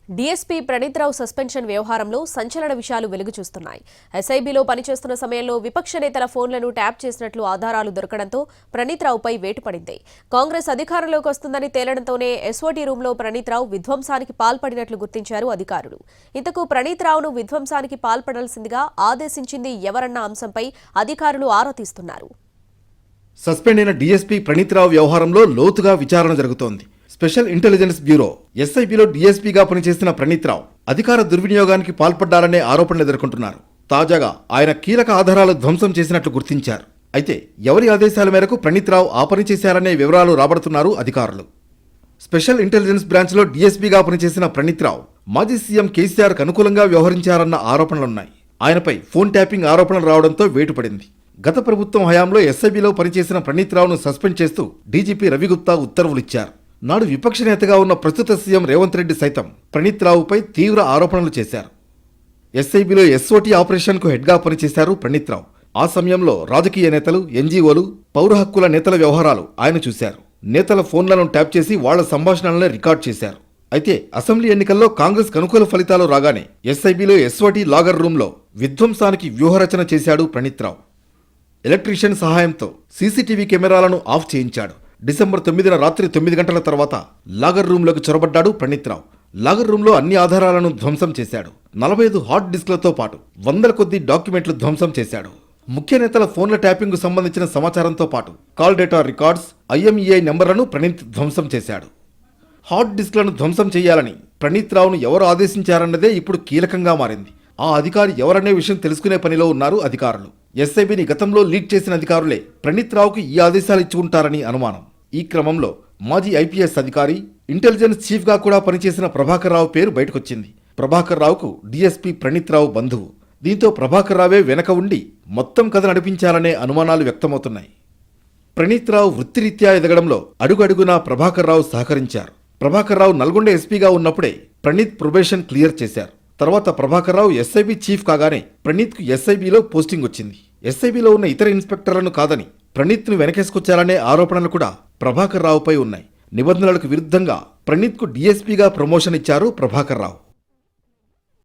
DSP Praneeth రావు suspension వ్యవహారంలో సంచలన విషయాలు వెలుగు చూస్తున్నాయి. ఎస్ఐబీలో పనిచేస్తున్న సమయంలో విపక్ష నేతల ఫోన్లను ట్యాప్ చేసినట్లు ఆధారాలు దొరకడంతో ప్రణీత్ రావుపై వేటు పడింది. కాంగ్రెస్ అధికారంలోకి వస్తుందని తేలడంతోనే ఎస్ఓటీ రూంలో ప్రణీత్ రావు విధ్వంసానికి పాల్పడినట్లు గుర్తించారు అధికారులు. ఇంతకు ప్రణీత్ రావును విధ్వంసానికి పాల్పడాల్సిందిగా ఆదేశించింది ఎవరన్న అంశంపై అధికారులు ఆరా తీస్తున్నారు. సస్పెండ్ అయిన డీఎస్పీ ప్రణీత్ రావు వ్యవహారంలో లోతుగా విచారణ జరుగుతోంది. స్పెషల్ ఇంటెలిజెన్స్ బ్యూరో ఎస్ఐబీలో డీఎస్పీగా పనిచేసిన ప్రణీత్ రావు అధికార దుర్వినియోగానికి పాల్పడ్డారనే ఆరోపణలు ఎదుర్కొంటున్నారు. తాజాగా ఆయన కీలక ఆధారాలు ధ్వంసం చేసినట్లు గుర్తించారు. అయితే ఎవరి ఆదేశాల మేరకు ప్రణీత్ రావు ఆ పని చేశారనే వివరాలు రాబడుతున్నారు అధికారులు. స్పెషల్ ఇంటెలిజెన్స్ బ్రాంచ్లో డీఎస్పీగా పనిచేసిన ప్రణీత్ రావు మాజీ సీఎం కేసీఆర్కు అనుకూలంగా వ్యవహరించారన్న ఆరోపణలున్నాయి. ఆయనపై ఫోన్ ట్యాపింగ్ ఆరోపణలు రావడంతో వేటుపడింది. గత ప్రభుత్వం హయాంలో ఎస్ఐబీలో పనిచేసిన ప్రణీత్ రావును సస్పెండ్ చేస్తూ డీజీపీ రవిగుప్తా ఉత్తర్వులిచ్చారు. నాడు విపక్ష నేతగా ఉన్న ప్రస్తుత సీఎం రేవంత్ రెడ్డి సైతం ప్రణీత్ రావుపై తీవ్ర ఆరోపణలు చేశారు. ఎస్ఐబీలో ఎస్ఓటీ ఆపరేషన్కు హెడ్గా పనిచేశారు ప్రణీత్ రావు. ఆ సమయంలో రాజకీయ నేతలు, ఎన్జీఓలు, పౌర హక్కుల నేతల వ్యవహారాలు ఆయన చూశారు. నేతల ఫోన్లను ట్యాప్ చేసి వాళ్ల సంభాషణలను రికార్డ్ చేశారు. అయితే అసెంబ్లీ ఎన్నికల్లో కాంగ్రెస్ అనుకూల ఫలితాలు రాగానే ఎస్ఐబీలో ఎస్ఓటీ లాగర్ రూంలో విధ్వంసానికి వ్యూహరచన చేశాడు ప్రణీత్ రావు. ఎలక్ట్రీషియన్ సహాయంతో సీసీటీవీ కెమెరాలను ఆఫ్ చేయించాడు. డిసెంబర్ 9న రాత్రి 9 గంటల తర్వాత లాగర్ రూంలోకి చొరబడ్డాడు ప్రణీత్ రావు. లాగర్ రూంలో అన్ని ఆధారాలను ధ్వంసం చేశాడు. 45 హార్డ్ డిస్క్లతో పాటు వందల కొద్ది డాక్యుమెంట్లు ధ్వంసం చేశాడు. ముఖ్య నేతల ఫోన్ల ట్యాపింగ్కు సంబంధించిన సమాచారంతో పాటు కాల్ డేటా రికార్డ్స్, ఐఎంఈఐ నెంబర్లను ప్రణీత్ ధ్వంసం చేశాడు. హార్డ్ డిస్క్లను ధ్వంసం చేయాలని ప్రణీత్ రావును ఎవరు ఆదేశించారన్నదే ఇప్పుడు కీలకంగా మారింది. ఆ అధికారి ఎవరనే విషయం తెలుసుకునే పనిలో ఉన్నారు అధికారులు. ఎస్ఐబీని గతంలో లీడ్ చేసిన అధికారులే ప్రణీత్ రావుకు ఈ ఆదేశాలు ఇచ్చుకుంటారని అనుమానం. ఈ క్రమంలో మాజీ ఐపీఎస్ అధికారి, ఇంటెలిజెన్స్ చీఫ్గా కూడా పనిచేసిన ప్రభాకర్ రావు పేరు బయటకొచ్చింది. ప్రభాకర్ రావుకు డీఎస్పీ ప్రణీత్ రావు బంధువు. దీంతో ప్రభాకర్ రావే వెనక ఉండి మొత్తం కథ నడిపించాలనే అనుమానాలు వ్యక్తమవుతున్నాయి. ప్రణీత్ రావు వృత్తిరీత్యా ఎదగడంలో అడుగడుగునా ప్రభాకర్ రావు సహకరించారు. ప్రభాకర్ రావు నల్గొండ ఎస్పీగా ఉన్నప్పుడే ప్రణీత్ ప్రొబేషన్ క్లియర్ చేశారు. తర్వాత ప్రభాకర్ రావు ఎస్ఐబీ చీఫ్ కాగానే ప్రణీత్కు ఎస్ఐబీలో పోస్టింగ్ వచ్చింది. ఎస్ఐబీలో ఉన్న ఇతర ఇన్స్పెక్టర్లను కాదని ప్రణీత్ను వెనకేసుకొచ్చారనే ఆరోపణలు కూడా ప్రభాకర్ రావుపై ఉన్నాయి. నిబంధనలకు విరుద్ధంగా ప్రణీత్కు డీఎస్పీగా ప్రమోషన్ ఇచ్చారు ప్రభాకర్ రావు.